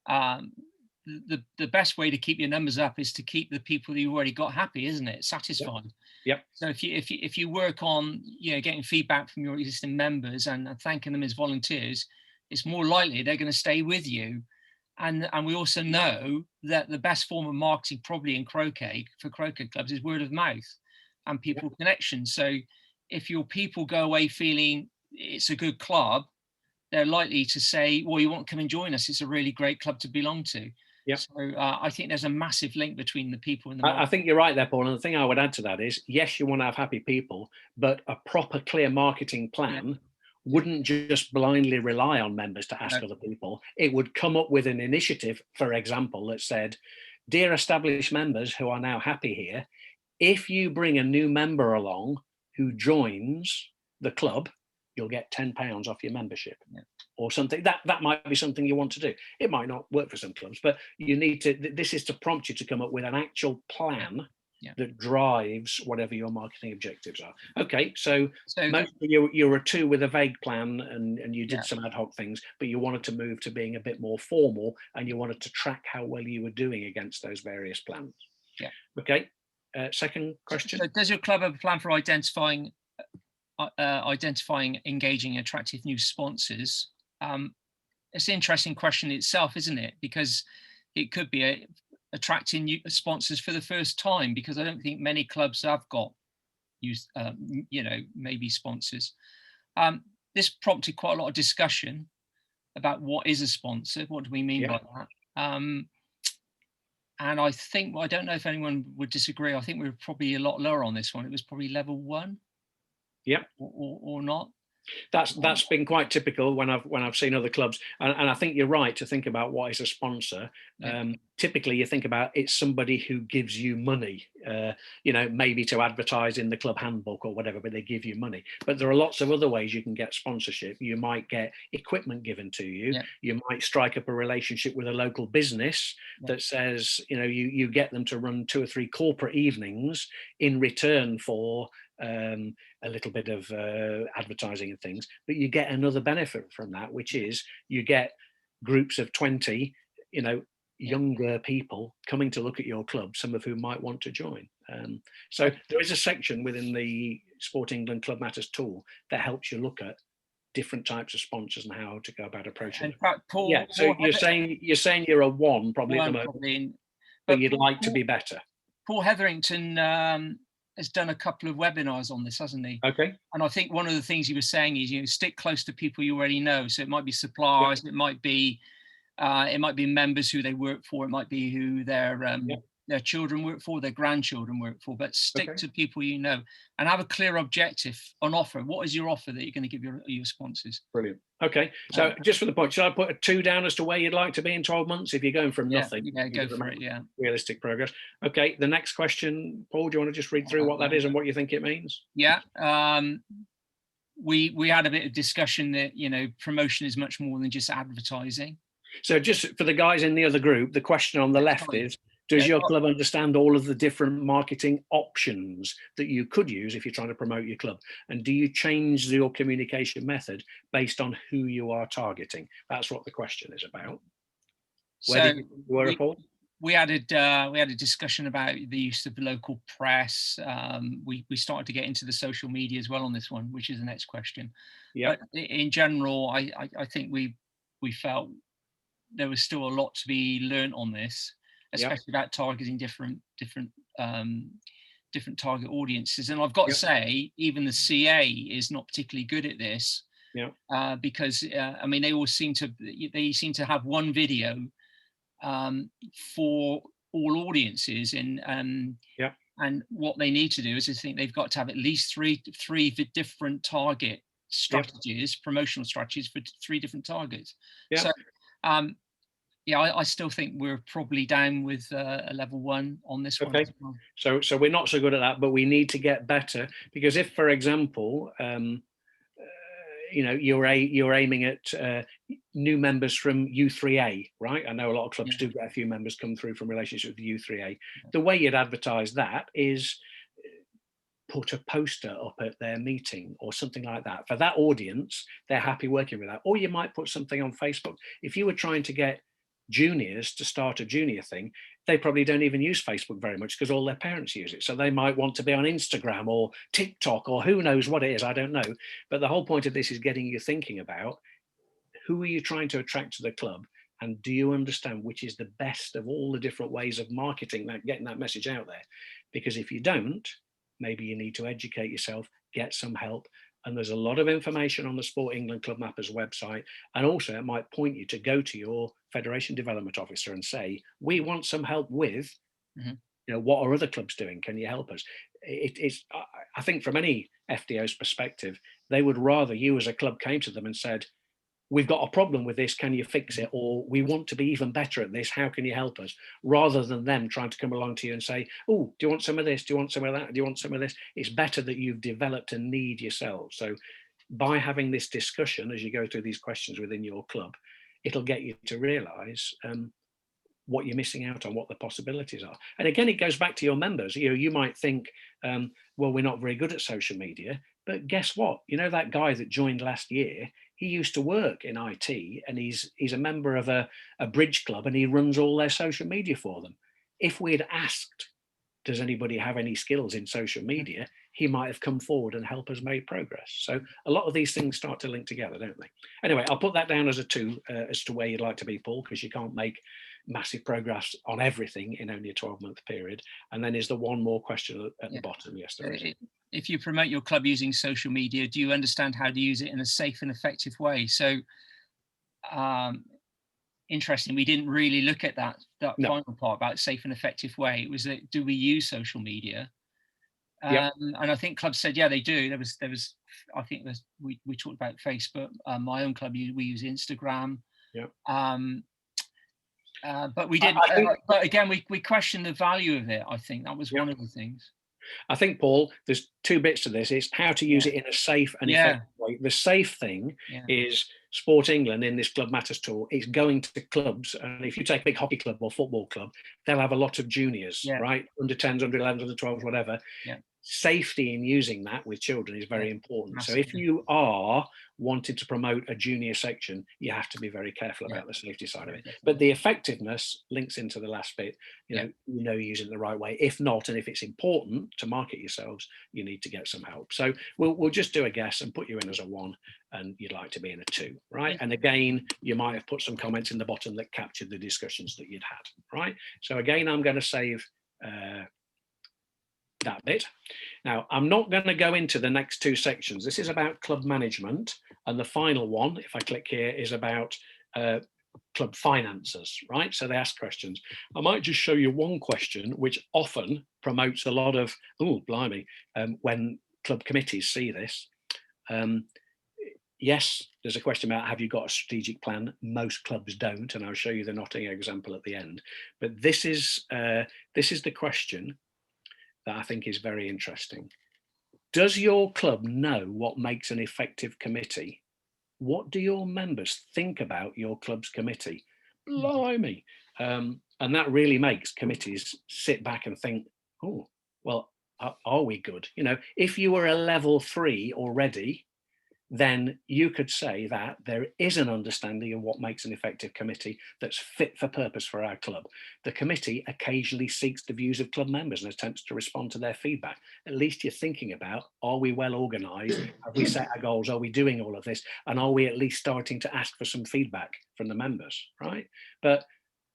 the best way to keep your numbers up is to keep the people that you've already got happy, isn't it? Satisfied. Yep. So if you work on, you know, getting feedback from your existing members and thanking them as volunteers, it's more likely they're going to stay with you. And we also know that the best form of marketing probably in croquet, for croquet clubs, is word of mouth and people connections. So if your people go away feeling it's a good club, they're likely to say, well, you want to come and join us. It's a really great club to belong to. Yep. So I think there's a massive link between the people and the marketing. I think you're right there, Paul. And the thing I would add to that is, yes, you want to have happy people, but a proper, clear marketing plan wouldn't just blindly rely on members to ask other people. It would come up with an initiative, for example, that said, dear established members who are now happy here, if you bring a new member along who joins the club, you'll get £10 off your membership. Or something that might be something you want to do. It might not work for some clubs, but you need to, this is to prompt you to come up with an actual plan that drives whatever your marketing objectives are. Okay, so mostly you're a 2 with a vague plan, and you did some ad hoc things, but you wanted to move to being a bit more formal, and you wanted to track how well you were doing against those various plans. Okay, second question. So does your club have a plan for identifying, engaging, attractive new sponsors? It's an interesting question itself, isn't it? Because it could be attracting new sponsors for the first time, because I don't think many clubs have got maybe sponsors. This prompted quite a lot of discussion about what is a sponsor, what do we mean by that? And I think, I don't know if anyone would disagree, I think we were probably a lot lower on this one. It was probably level 1. Or not. That's been quite typical when I've seen other clubs, and I think you're right to think about what is a sponsor. Typically you think about it's somebody who gives you money, maybe to advertise in the club handbook or whatever, but they give you money. But there are lots of other ways you can get sponsorship. You might get equipment given to you. You might strike up a relationship with a local business that says, you get them to run 2 or 3 corporate evenings in return for a little bit of advertising and things, but you get another benefit from that, which is you get groups of 20, younger people coming to look at your club, some of whom might want to join. So there is a section within the Sport England Club Matters tool that helps you look at different types of sponsors and how to go about approaching them. Paul, so you're saying you're a 1 probably at the moment, but you'd like to be better. Paul Hetherington has done a couple of webinars on this, hasn't he? Okay. And I think one of the things he was saying is, stick close to people you already know. So it might be suppliers, it might be members who they work for, it might be who their their children work for, their grandchildren work for, but stick to people you know, and have a clear objective on offer. What is your offer that you're going to give your sponsors? Brilliant. Okay, so just for the point, should I put a 2 down as to where you'd like to be in 12 months if you're going from nothing? Yeah, go for it. Yeah. Realistic progress. Okay, the next question, Paul, do you want to just read through what that is and what you think it means? Yeah. We had a bit of discussion that, you know, promotion is much more than just advertising. So just for the guys in the other group, the question on the left is, does your club understand all of the different marketing options that you could use if you're trying to promote your club? And do you change your communication method based on who you are targeting? That's what the question is about. Where did you were, Paul? We had a discussion about the use of local press. We started to get into the social media as well on this one, which is the next question. Yeah. But in general, I think we felt there was still a lot to be learned on this, especially about targeting different target audiences. And I've got to say, even the CA is not particularly good at this. Yeah. Because I mean, they seem to have one video for all audiences, and what they need to do is, I think they've got to have at least three different target strategies, promotional strategies for 3 different targets. Yeah. So I still think we're probably down with a level 1 on this one. Okay. So we're not so good at that, but we need to get better, because if, for example, you know, you're aiming at new members from U3A, right? I know a lot of clubs do get a few members come through from relationships with U3A. The way you'd advertise that is put a poster up at their meeting or something like that. For that audience, they're happy working with that. Or you might put something on Facebook. If you were trying to get juniors to start a junior thing, they probably don't even use Facebook very much because all their parents use it. So they might want to be on Instagram or TikTok or who knows what it is, I don't know. But the whole point of this is getting you thinking about, who are you trying to attract to the club? And do you understand which is the best of all the different ways of marketing that, getting that message out there? Because if you don't, maybe you need to educate yourself, get some help. And there's a lot of information on the Sport England Club Mappers website. And also it might point you to go to your Federation Development Officer and say, we want some help with, you know, what are other clubs doing? Can you help us? It's, I think from any FDO's perspective, they would rather you as a club came to them and said, we've got a problem with this, can you fix it? Or we want to be even better at this, how can you help us? Rather than them trying to come along to you and say, oh, do you want some of this? Do you want some of that? Do you want some of this? It's better that you've developed a need yourself. So by having this discussion, as you go through these questions within your club, it'll get you to realise what you're missing out on, what the possibilities are. And again, it goes back to your members. You know, you might think, well, we're not very good at social media, but guess what? You know, that guy that joined last year, he used to work in IT, and he's a member of a bridge club, and he runs all their social media for them. If we had asked, does anybody have any skills in social media, he might have come forward and helped us make progress. So a lot of these things start to link together, don't they? Anyway, I'll put that down as a 2 as to where you'd like to be, Paul, because you can't make massive progress on everything in only a 12-month period. And then is there one more question at the bottom? Yes, there is. If you promote your club using social media, do you understand how to use it in a safe and effective way? So interesting, we didn't really look at that final part about safe and effective way. It was that, do we use social media? And I think clubs said, yeah, they do. There was I think we talked about Facebook. My own club, we use Instagram. But we didn't. But again, we questioned the value of it. I think that was one of the things. I think, Paul, there's 2 bits to this. It's how to use it in a safe and effective way. The safe thing is Sport England in this Club Matters tool. It's going to clubs, and if you take a big hockey club or football club, they'll have a lot of juniors, right? Under 10s, under 11s, under 12s, whatever. Safety in using that with children is very important. Massively. So if you are wanting to promote a junior section, you have to be very careful about the safety side of it. But the effectiveness links into the last bit. You know, using it the right way. If not, and if it's important to market yourselves, you need to get some help. So we'll just do a guess and put you in as a 1, and you'd like to be in a 2, right? And again, you might have put some comments in the bottom that captured the discussions that you'd had, right? So again, I'm going to save that bit. Now, I'm not going to go into the next 2 sections. This is about club management, and the final one, if I click here, is about club finances, right? So they ask questions. I might just show you one question, which often promotes a lot of, oh, blimey, when club committees see this. Yes, there's a question about, have you got a strategic plan? Most clubs don't, and I'll show you the Nottingham example at the end. But this is the question that I think is very interesting. Does your club know what makes an effective committee? What do your members think about your club's committee? Blimey. And that really makes committees sit back and think, oh, well, are we good? You know, if you were a level 3 already, then you could say that there is an understanding of what makes an effective committee that's fit for purpose for our club. The committee occasionally seeks the views of club members and attempts to respond to their feedback. At least you're thinking about, are we well organised? Have we set our goals? Are we doing all of this? And are we at least starting to ask for some feedback from the members, right? But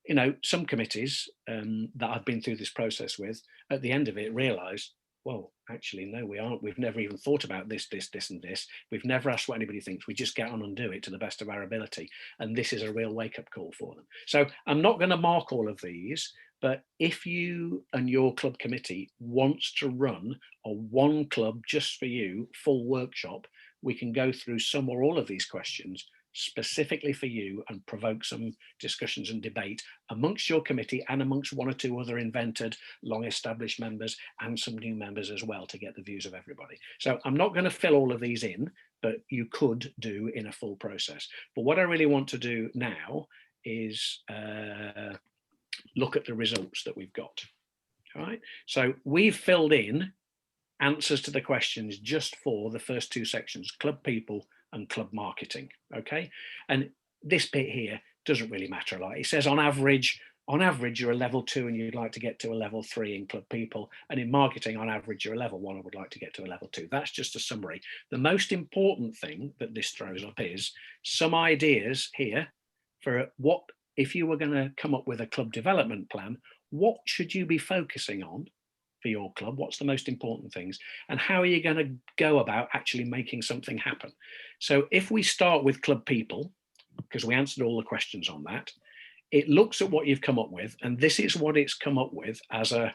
you know, some committees that I've been through this process with, at the end of it, realise, well, actually, no, we aren't. We've never even thought about this, and this. We've never asked what anybody thinks. We just get on and do it to the best of our ability. And this is a real wake-up call for them. So I'm not going to mark all of these, but if you and your club committee wants to run a one club just for you full workshop, we can go through some or all of these questions specifically for you and provoke some discussions and debate amongst your committee and amongst one or two other invented long established members and some new members as well, to get the views of everybody. So I'm not going to fill all of these in, but you could do in a full process. But what I really want to do now is look at the results that we've got. All right, so we've filled in answers to the questions just for the first two sections, club people and club marketing. Okay, and this bit here doesn't really matter a lot. It says on average you're a level 2 and you'd like to get to a level 3 in club people, and in marketing on average you're a level 1 and would like to get to a level 2. That's just a summary. The most important thing that this throws up is some ideas here for what, if you were going to come up with a club development plan, what should you be focusing on for your club? What's the most important things, and how are you going to go about actually making something happen? So if we start with club people, because we answered all the questions on that, it looks at what you've come up with, and this is what it's come up with as an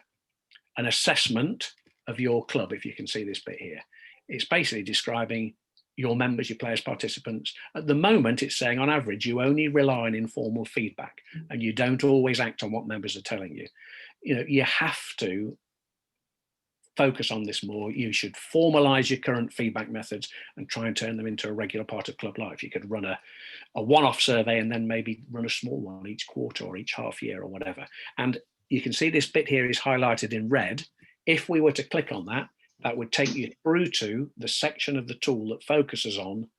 assessment of your club. If you can see this bit here, it's basically describing your members, your players, participants. At the moment, it's saying on average, you only rely on informal feedback and you don't always act on what members are telling you. You know, you have to focus on this more. You should formalize your current feedback methods and try and turn them into a regular part of club life. You could run a one-off survey and then maybe run a small one each quarter or each half year or whatever. And you can see this bit here is highlighted in red. If we were to click on that, that would take you through to the section of the tool that focuses on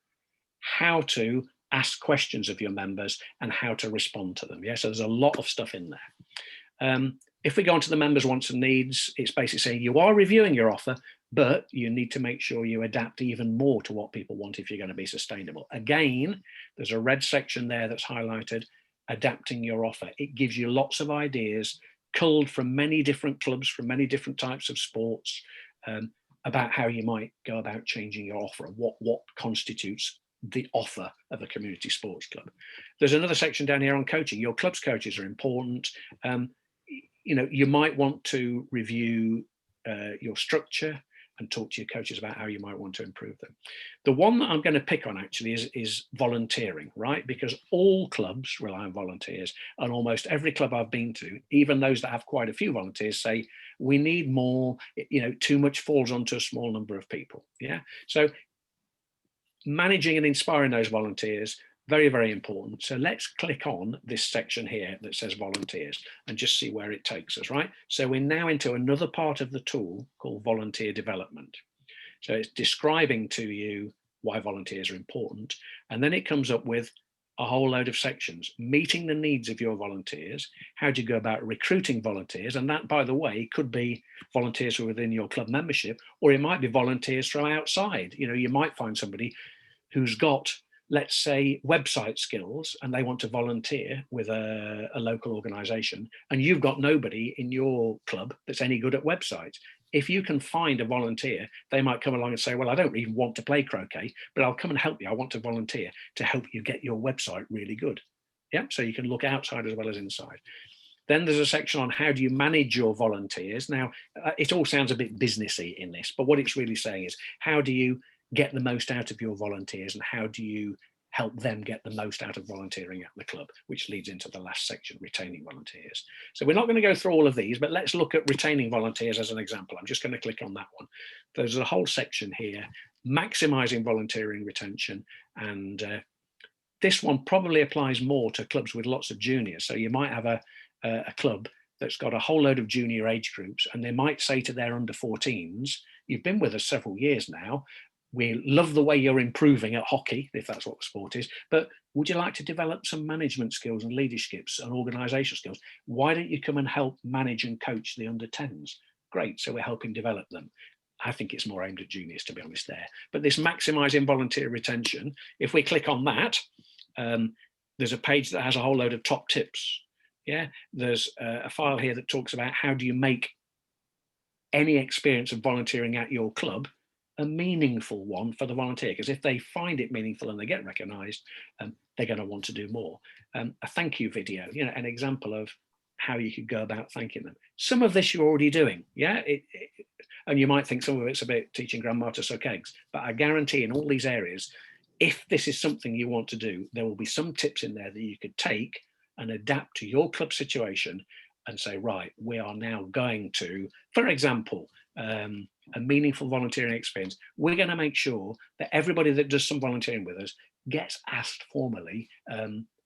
how to ask questions of your members and how to respond to them. Yeah, so there's a lot of stuff in there. If we go on to the members' wants and needs, it's basically saying you are reviewing your offer, but you need to make sure you adapt even more to what people want if you're going to be sustainable. Again, there's a red section there that's highlighted, adapting your offer. It gives you lots of ideas, culled from many different clubs, from many different types of sports, about how you might go about changing your offer and what constitutes the offer of a community sports club. There's another section down here on coaching. Your club's coaches are important. You know, you might want to review your structure and talk to your coaches about how you might want to improve them. The one that I'm going to pick on actually is volunteering, right? Because all clubs rely on volunteers, and almost every club I've been to, even those that have quite a few volunteers, say we need more. You know, too much falls onto a small number of people. Yeah, so managing and inspiring those volunteers, very, very important. So let's click on this section here that says volunteers and just see where it takes us, right? So we're now into another part of the tool called volunteer development. So it's describing to you why volunteers are important. And then it comes up with a whole load of sections, meeting the needs of your volunteers. How do you go about recruiting volunteers? And that, by the way, could be volunteers who are within your club membership, or it might be volunteers from outside. You know, you might find somebody who's got, let's say, website skills, and they want to volunteer with a local organization, and you've got nobody in your club that's any good at websites. If you can find a volunteer, they might come along and say, well, I don't even want to play croquet, but I'll come and help you. I want to volunteer to help you get your website really good. Yeah, so you can look outside as well as inside. Then there's a section on how do you manage your volunteers. Now, it all sounds a bit businessy in this, but what it's really saying is how do you get the most out of your volunteers, and how do you help them get the most out of volunteering at the club, which leads into the last section, retaining volunteers. So we're not going to go through all of these, but let's look at retaining volunteers as an example. I'm just going to click on that one. There's a whole section here, maximizing volunteering retention, and this one probably applies more to clubs with lots of juniors. So you might have a club that's got a whole load of junior age groups, and they might say to their under 14s, you've been with us several years now, we love the way you're improving at hockey, if that's what the sport is, but would you like to develop some management skills and leadership and organizational skills? Why don't you come and help manage and coach the under 10s? Great, so we're helping develop them. I think it's more aimed at juniors, to be honest, there. But this maximizing volunteer retention, if we click on that, there's a page that has a whole load of top tips. Yeah, there's a file here that talks about how do you make any experience of volunteering at your club a meaningful one for the volunteer, because if they find it meaningful and they get recognized, they're going to want to do more. A thank you video, you know, an example of how you could go about thanking them. Some of this you're already doing, yeah, and you might think some of it's about teaching grandma to suck eggs, but I guarantee in all these areas, if this is something you want to do, there will be some tips in there that you could take and adapt to your club situation and say, right, we are now going to, for example, a meaningful volunteering experience. We're going to make sure that everybody that does some volunteering with us gets asked formally,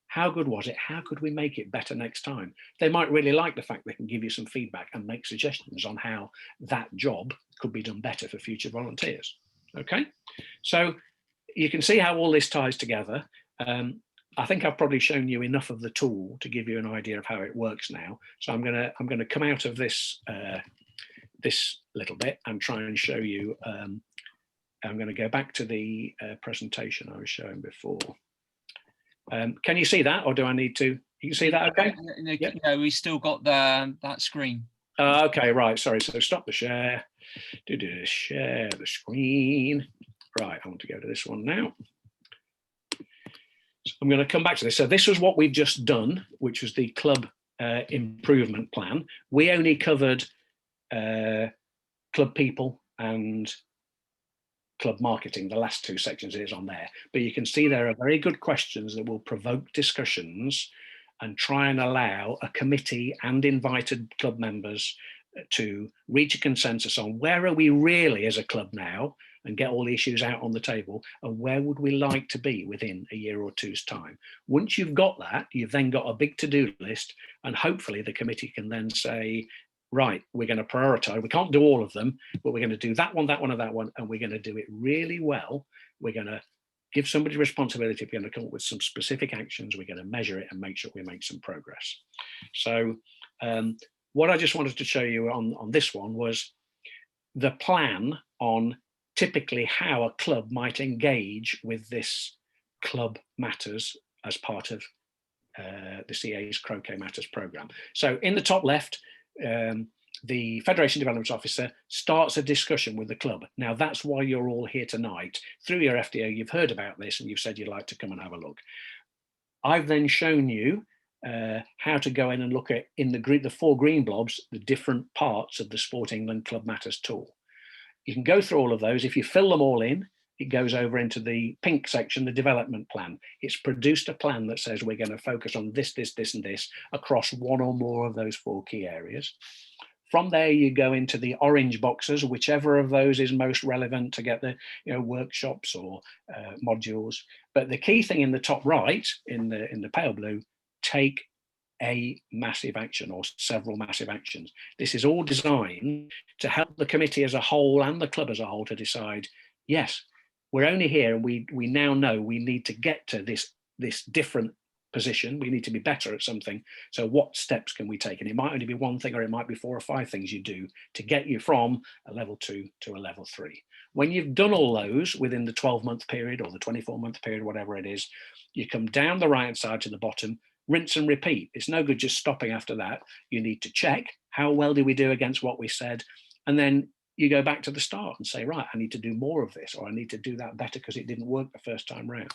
how good was it? How could we make it better next time? They might really like the fact they can give you some feedback and make suggestions on how that job could be done better for future volunteers. Okay, so you can see how all this ties together. I think I've probably shown you enough of the tool to give you an idea of how it works now. So I'm gonna come out of this this little bit and try and show you. I'm going to go back to the presentation I was showing before. Can you see that, or do I need to? You can see that, okay? No, we still got that screen. Okay, right. Sorry. So stop the share. Share the screen. Right. I want to go to this one now. So I'm going to come back to this. So this was what we've just done, which was the club improvement plan. We only covered club people and club marketing. The last two sections is on there, but you can see there are very good questions that will provoke discussions and try and allow a committee and invited club members to reach a consensus on where are we really as a club now, and get all the issues out on the table, and where would we like to be within a year or two's time. Once you've got that, you've then got a big to-do list, and hopefully the committee can then say, right, we're going to prioritize. We can't do all of them, but we're going to do that one, and that one, and we're going to do it really well. We're going to give somebody responsibility. We're going to come up with some specific actions. We're going to measure it and make sure we make some progress. So what I just wanted to show you on this one was the plan on typically how a club might engage with this Club Matters as part of the CA's Croquet Matters programme. So in the top left, the Federation Development Officer starts a discussion with the club. Now that's why you're all here tonight. Through your FDO, you've heard about this and you've said you'd like to come and have a look. I've then shown you how to go in and look at, in the 4 green blobs, the different parts of the Sport England Club Matters tool. You can go through all of those. If you fill them all in, it goes over into the pink section, the development plan. It's produced a plan that says we're going to focus on this, this, this, and this across one or more of those 4 key areas. From there, you go into the orange boxes, whichever of those is most relevant to get the workshops or modules. But the key thing in the top right, in the pale blue, take a massive action or several massive actions. This is all designed to help the committee as a whole and the club as a whole to decide, yes, we're only here and we now know we need to get to this different position. We need to be better at something. So what steps can we take? And it might only be one thing, or it might be 4 or 5 things you do to get you from a level 2 to a level 3. When you've done all those within the 12-month period or the 24-month period, whatever it is, you come down the right-hand side to the bottom, rinse and repeat. It's no good just stopping after that. You need to check how well did we do against what we said, and then you go back to the start and say, right, I need to do more of this, or I need to do that better because it didn't work the first time round.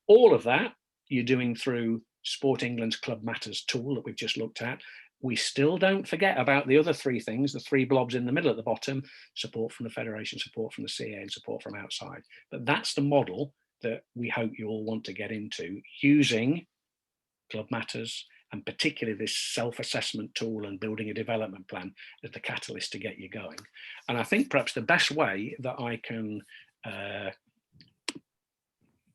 All of that you're doing through Sport England's Club Matters tool that we've just looked at, we still don't forget about the other three things, the three blobs in the middle at the bottom: support from the Federation, support from the CA, and support from outside. But that's the model that we hope you all want to get into, using Club Matters, and particularly this self-assessment tool and building a development plan as the catalyst to get you going. And I think perhaps the best way that I can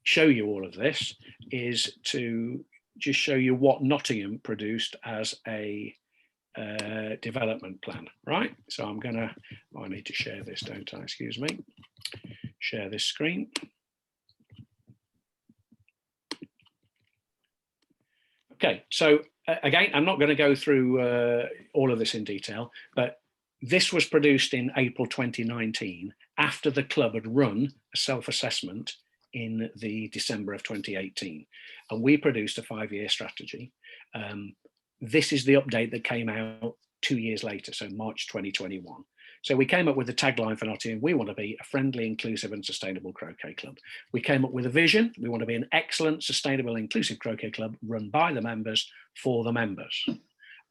show you all of this is to just show you what Nottingham produced as a development plan, right? So I need to share this, don't I? Excuse me. Share this screen. Okay, so again, I'm not going to go through all of this in detail, but this was produced in April 2019 after the club had run a self-assessment in the December of 2018, and we produced a 5-year strategy. This is the update that came out 2 years later, so March 2021. So we came up with a tagline for Nottingham: we want to be a friendly, inclusive and sustainable croquet club. We came up with a vision: we want to be an excellent, sustainable, inclusive croquet club run by the members, for the members.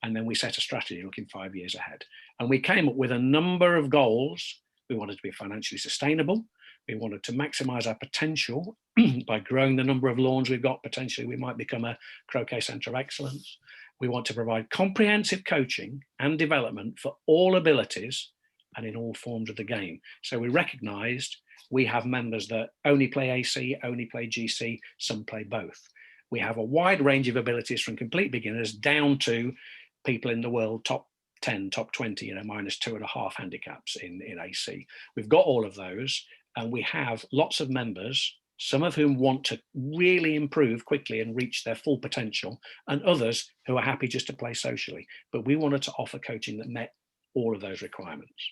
And then we set a strategy looking 5 years ahead. And we came up with a number of goals. We wanted to be financially sustainable. We wanted to maximize our potential by growing the number of lawns we've got. Potentially, we might become a croquet centre of excellence. We want to provide comprehensive coaching and development for all abilities and in all forms of the game. So we recognized we have members that only play AC, only play GC, some play both. We have a wide range of abilities, from complete beginners down to people in the world top 10, top 20, -2.5 handicaps in AC. We've got all of those, and we have lots of members, some of whom want to really improve quickly and reach their full potential, and others who are happy just to play socially. But we wanted to offer coaching that met all of those requirements.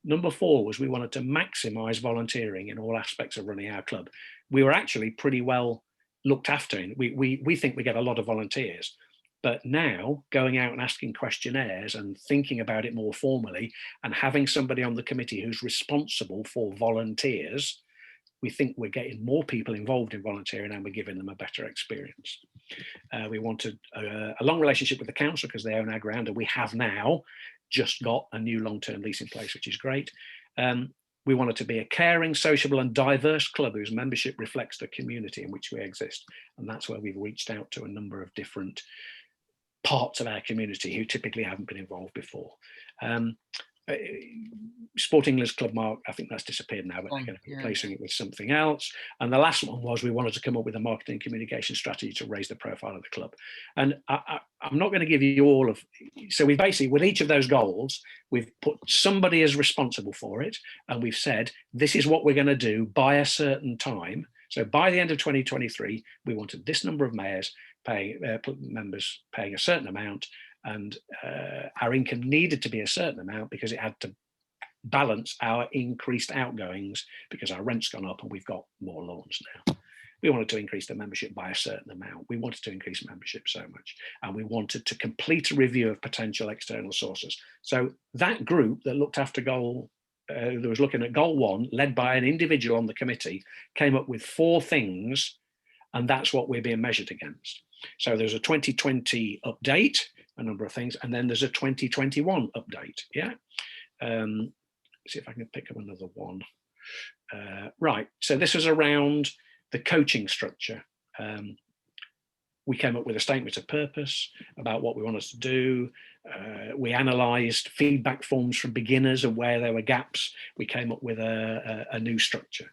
Number 4 was we wanted to maximize volunteering in all aspects of running our club. We were actually pretty well looked after. We think we get a lot of volunteers, but now going out and asking questionnaires and thinking about it more formally and having somebody on the committee who's responsible for volunteers, we think we're getting more people involved in volunteering and we're giving them a better experience. We wanted a long relationship with the council because they own our ground, and we have now just got a new long-term lease in place, which is great. We wanted to be a caring, sociable and diverse club whose membership reflects the community in which we exist. And that's where we've reached out to a number of different parts of our community who typically haven't been involved before. Sport England's Club Mark, I think that's disappeared now, but they're going to be replacing it with something else. And the last one was we wanted to come up with a marketing communication strategy to raise the profile of the club. And I'm not going to give you all of, so we basically, with each of those goals, we've put somebody as responsible for it, and we've said, this is what we're going to do by a certain time. So by the end of 2023, we wanted this number of members paying a certain amount, and our income needed to be a certain amount because it had to balance our increased outgoings because our rent's gone up and we've got more lawns now. We wanted to increase the membership by a certain amount. We wanted to increase membership so much, and we wanted to complete a review of potential external sources. So that group that looked after that was looking at goal 1, led by an individual on the committee, came up with 4 things, and that's what we're being measured against. So there's a 2020 update, a number of things, and then there's a 2021 update. Yeah. See if I can pick up another one. Right. So this was around the coaching structure. We came up with a statement of purpose about what we wanted to do. We analysed feedback forms from beginners and where there were gaps. We came up with a new structure.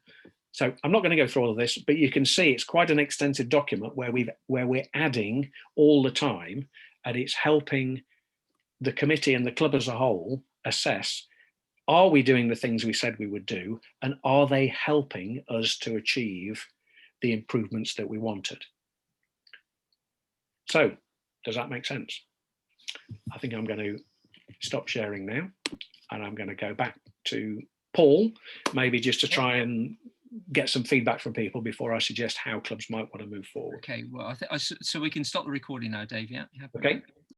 So I'm not going to go through all of this, but you can see it's quite an extensive document where we're adding all the time, and it's helping the committee and the club as a whole assess, are we doing the things we said we would do, and are they helping us to achieve the improvements that we wanted? So does that make sense? I think I'm going to stop sharing now, and I'm going to go back to Paul, maybe just to try and get some feedback from people before I suggest how clubs might want to move forward. Okay, well, so we can stop the recording now, Dave, yeah? Okay.